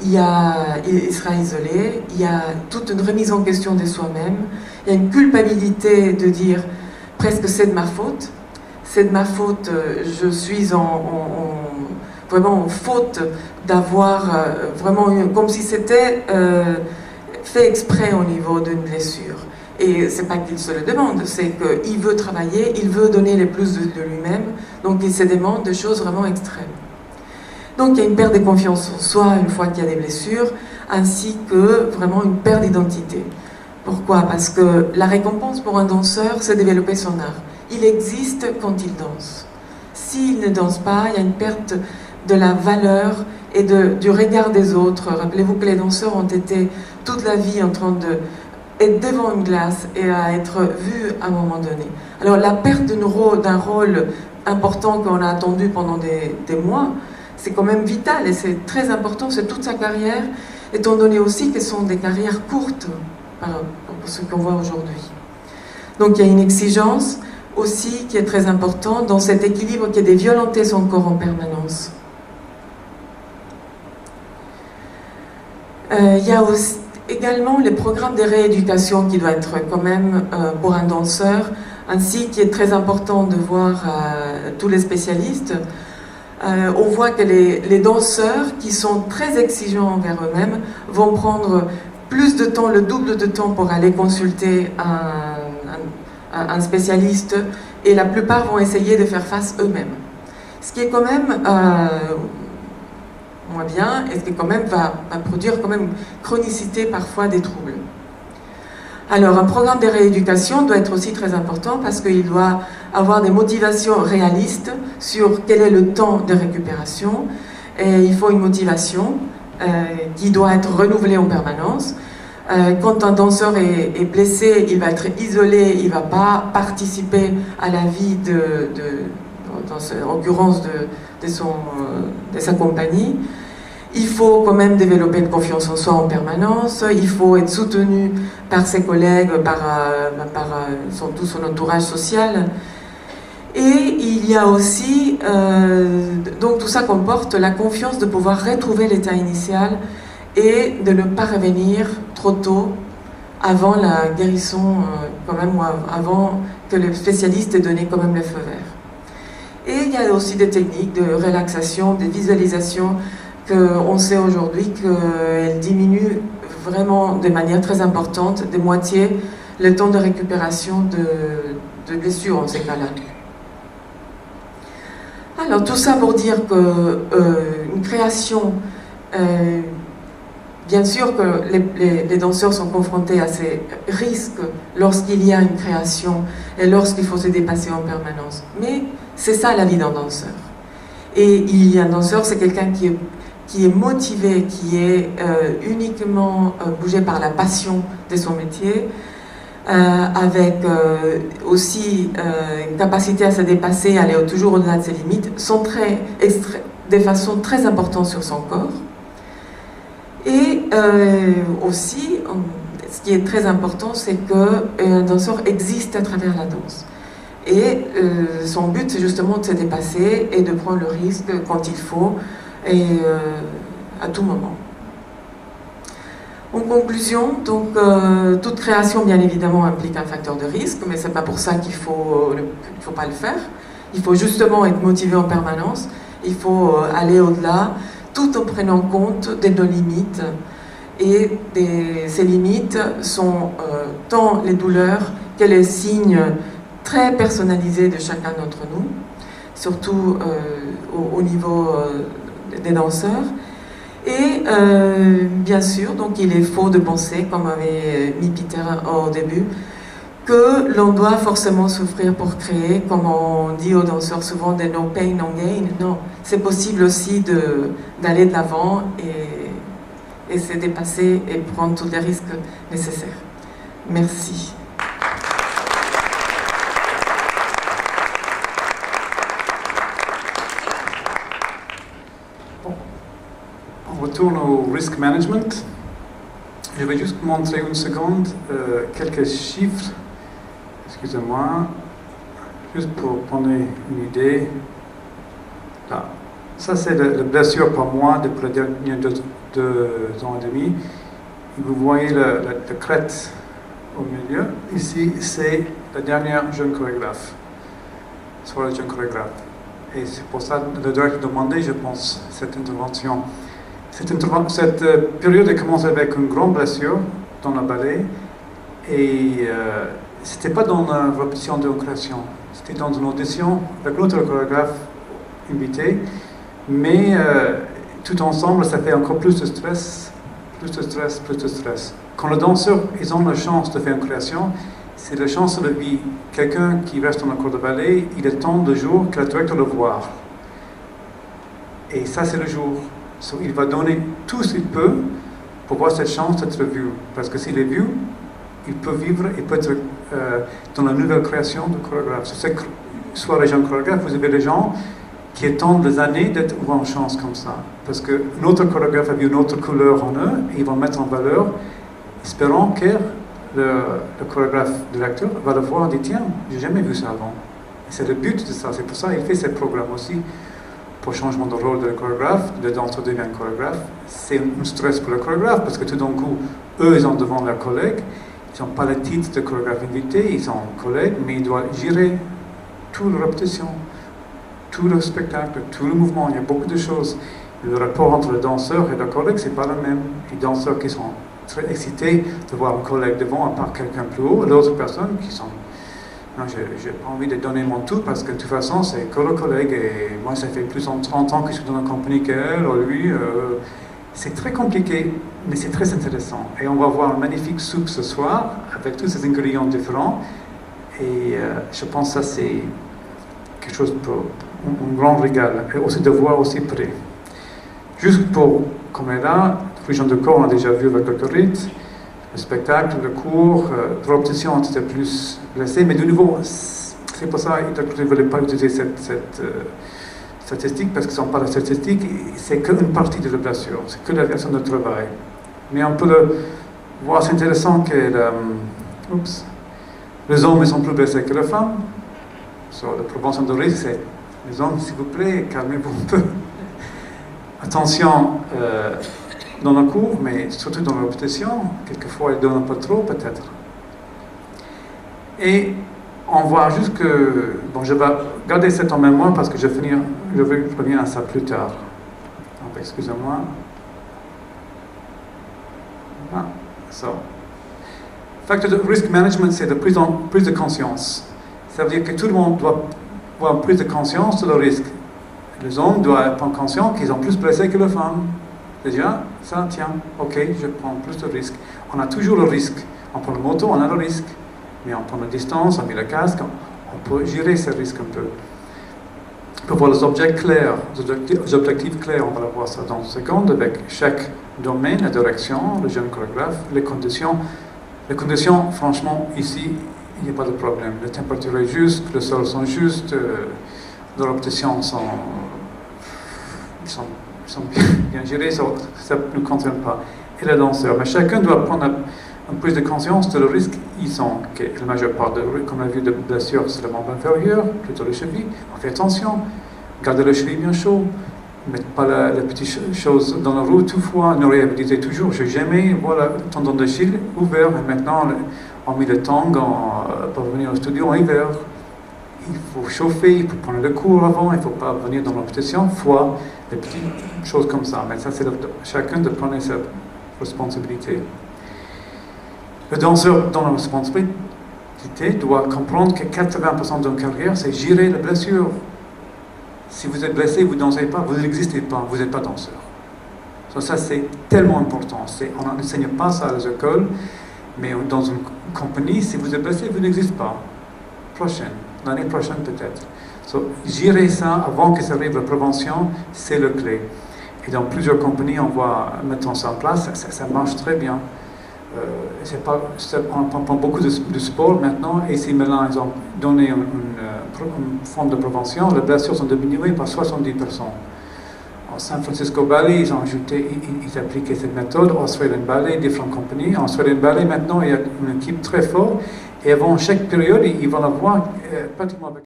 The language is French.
Il sera isolé, il y a toute une remise en question de soi-même, il y a une culpabilité de dire presque c'est de ma faute, je suis vraiment en faute d'avoir vraiment comme si c'était fait exprès au niveau d'une blessure. Et c'est pas qu'il se le demande, c'est qu'il veut travailler, il veut donner le plus de lui-même, donc il se demande des choses vraiment extrêmes. Donc il y a une perte de confiance en soi une fois qu'il y a des blessures, ainsi que vraiment une perte d'identité. Pourquoi? Parce que la récompense pour un danseur, c'est développer son art. Il existe quand il danse. S'il ne danse pas, il y a une perte de la valeur et du regard des autres. Rappelez-vous que les danseurs ont été toute la vie en train d'être devant une glace et à être vus à un moment donné. Alors la perte d'un rôle important qu'on a attendu pendant des mois, c'est quand même vital et c'est très important, c'est toute sa carrière, étant donné aussi que ce sont des carrières courtes pour ce qu'on voit aujourd'hui. Donc il y a une exigence aussi qui est très importante dans cet équilibre qui est de violenter son corps en permanence. Il y a aussi, également les programmes de rééducation qui doivent être quand même pour un danseur, ainsi qui est très important de voir tous les spécialistes. On voit que les danseurs qui sont très exigeants envers eux-mêmes vont prendre plus de temps, le double de temps pour aller consulter un spécialiste, et la plupart vont essayer de faire face eux-mêmes. Ce qui est quand même moins bien, et ce qui quand même va produire quand même chronicité parfois des troubles. Alors un programme de rééducation doit être aussi très important parce qu'il doit avoir des motivations réalistes sur quel est le temps de récupération, et il faut une motivation qui doit être renouvelée en permanence. Quand un danseur est blessé, il va être isolé, il ne va pas participer à la vie en l'occurrence de sa compagnie. Il faut quand même développer une confiance en soi en permanence, il faut être soutenu par ses collègues, par tout son entourage social. Et il y a aussi, donc tout ça comporte la confiance de pouvoir retrouver l'état initial et de ne pas revenir trop tôt avant la guérison, quand même, ou avant que le spécialiste ait donné quand même le feu vert. Et il y a aussi des techniques de relaxation, de visualisation, qu'on sait aujourd'hui qu'elles diminuent vraiment de manière très importante, de moitié, le temps de récupération de blessures en ces cas-là. Alors tout ça pour dire qu'une création, bien sûr que les danseurs sont confrontés à ces risques lorsqu'il y a une création et lorsqu'il faut se dépasser en permanence. Mais c'est ça la vie d'un danseur. Et il y a un danseur, c'est quelqu'un qui est motivé, qui est uniquement bougé par la passion de son métier, avec aussi une capacité à se dépasser, aller toujours au-delà de ses limites, centré de façon très importante sur son corps. Et aussi, ce qui est très important, c'est qu'un danseur existe à travers la danse. Et son but, c'est justement de se dépasser et de prendre le risque quand il faut, et à tout moment. En conclusion, donc, toute création, bien évidemment, implique un facteur de risque, mais ce n'est pas pour ça qu'il ne faut pas le faire. Il faut justement être motivé en permanence, il faut aller au-delà, tout en prenant compte de nos limites. Et ces limites sont tant les douleurs que les signes très personnalisés de chacun d'entre nous, surtout au niveau des danseurs. Et bien sûr, donc il est faux de penser, comme avait mis Peter au début, que l'on doit forcément souffrir pour créer, comme on dit aux danseurs souvent, de no pain, no gain. Non, c'est possible aussi d'aller de l'avant et se dépasser et prendre tous les risques nécessaires. Merci. On retourne au risk management. Je vais juste montrer une seconde quelques chiffres. Excusez-moi, juste pour donner une idée. Là, ça c'est la blessure pour moi depuis les derniers deux ans et demi. Et vous voyez la crête au milieu. Ici, c'est la dernière jeune chorégraphe. Sur le jeune chorégraphe. Et c'est pour ça que le directeur demandait, je pense, cette intervention. Cette période a commencé avec une grande blessure dans le ballet. Et c'était pas dans la répétition de création. C'était dans une audition avec l'autre chorégraphe invité. Mais tout ensemble, ça fait encore plus de stress, plus de stress, plus de stress. Quand les danseurs, ils ont la chance de faire une création, c'est la chance de la vie. Quelqu'un qui reste dans le cours de ballet, il attend le jour que le directeur le voit. Et ça, c'est le jour. Il va donner tout ce qu'il peut pour avoir cette chance d'être vu. Parce que s'il est vu, il peut vivre et peut être dans la nouvelle création de chorégraphe. Soit les jeunes chorégraphes, vous avez des gens qui attendent des années d'être en chance comme ça. Parce qu'un autre chorégraphe a vu une autre couleur en eux et ils vont mettre en valeur, espérant que le chorégraphe directeur va le voir et dire tiens, j'ai jamais vu ça avant. Et c'est le but de ça, c'est pour ça qu'il fait ce programme aussi. Pour changement de rôle de chorégraphe, le danseur devient chorégraphe. C'est un stress pour le chorégraphe parce que tout d'un coup, eux, ils sont devant leurs collègues, ils n'ont pas le titre de chorégraphe invité, ils sont collègues, mais ils doivent gérer toute la répétition, tout le spectacle, tout le mouvement. Il y a beaucoup de choses. Le rapport entre le danseur et le collègue, c'est pas le même. Les danseurs qui sont très excités de voir un collègue devant, à part quelqu'un plus haut, et d'autres personnes qui sont non, j'ai pas envie de donner mon tout parce que de toute façon c'est que le collègue et moi ça fait plus de 30 ans que je suis dans la compagnie qu'elle ou lui. C'est très compliqué mais c'est très intéressant et on va voir une magnifique soupe ce soir avec tous ces ingrédients différents et je pense que ça c'est quelque chose pour un grand régal et aussi de voir aussi près. Juste pour, comme elle est là, fusion de corps on a déjà vu avec le Corrite. Le spectacle, le cours, l'option était plus blessé, mais de nouveau, c'est pour ça qu'ils ne voulaient pas utiliser cette statistique, parce qu'ils ne sont pas la statistique, c'est qu'une partie de la blessure, c'est que la version de travail. Mais on peut le voir, c'est intéressant que les hommes sont plus blessés que les femmes. Sur la prévention de risque, c'est les hommes, s'il vous plaît, calmez-vous un peu. Attention. Dans le cours, mais surtout dans la répétition, quelquefois ils donnent un peu trop peut-être. Et on voit juste que, bon je vais garder ça en mémoire parce que je reviens à ça plus tard. Donc, excusez-moi. Ah, ça. Facteur de risk management, c'est la prise de conscience. Ça veut dire que tout le monde doit avoir une prise de conscience de le risque. Les hommes doivent prendre conscience qu'ils sont plus blessés que les femmes. Déjà, ça, tiens, ok, je prends plus de risques. On a toujours le risque. On prend la moto, on a le risque. Mais on prend la distance, on met le casque, on peut gérer ces risques un peu. Pour voir les objets clairs, les objectifs clairs, on va voir ça dans une seconde avec chaque domaine, la direction, le jeune chorégraphe, les conditions. Les conditions, franchement, ici, il n'y a pas de problème. La température est juste, les sols sont justes, les répétitions sont bien gérés, ça ne nous concerne pas. Et les danseurs. Mais chacun doit prendre une prise de conscience de le risque. Ils sont, que la majeure part, comme on a vu, de blessures, c'est le membre inférieur, plutôt les chevilles. On fait attention, garder les chevilles bien chaud, ne mettre pas la petite chose dans la roue toutefois, nous réhabiliter toujours. Je n'ai jamais vu le tendon d'Achille ouvert, mais maintenant on met le tang pour venir au studio en hiver. Il faut chauffer, il faut prendre le cours avant, il ne faut pas venir dans la répétition, fois des petites choses comme ça. Mais ça, c'est chacun de prendre sa responsabilité. Le danseur dans la responsabilité doit comprendre que 80% d'une carrière, c'est gérer la blessure. Si vous êtes blessé, vous ne dansez pas, vous n'existez pas, vous n'êtes pas danseur. Ça, c'est tellement important. On n'enseigne pas ça à les écoles, mais dans une compagnie, si vous êtes blessé, vous n'existez pas. L'année prochaine peut-être. Gérer ça avant que ça arrive la prévention, c'est le clé. Et dans plusieurs compagnies, on va mettre ça en place, ça marche très bien. On prend beaucoup de sport maintenant, et si maintenant ils ont donné une forme de prévention, les blessures sont diminuées par 70%. En San Francisco Ballet, ils ont ajouté, ils appliquaient cette méthode. Australian Ballet, différentes compagnies. En Australian Ballet, maintenant, il y a une équipe très forte. Et avant chaque période, ils vont avoir pratiquement avec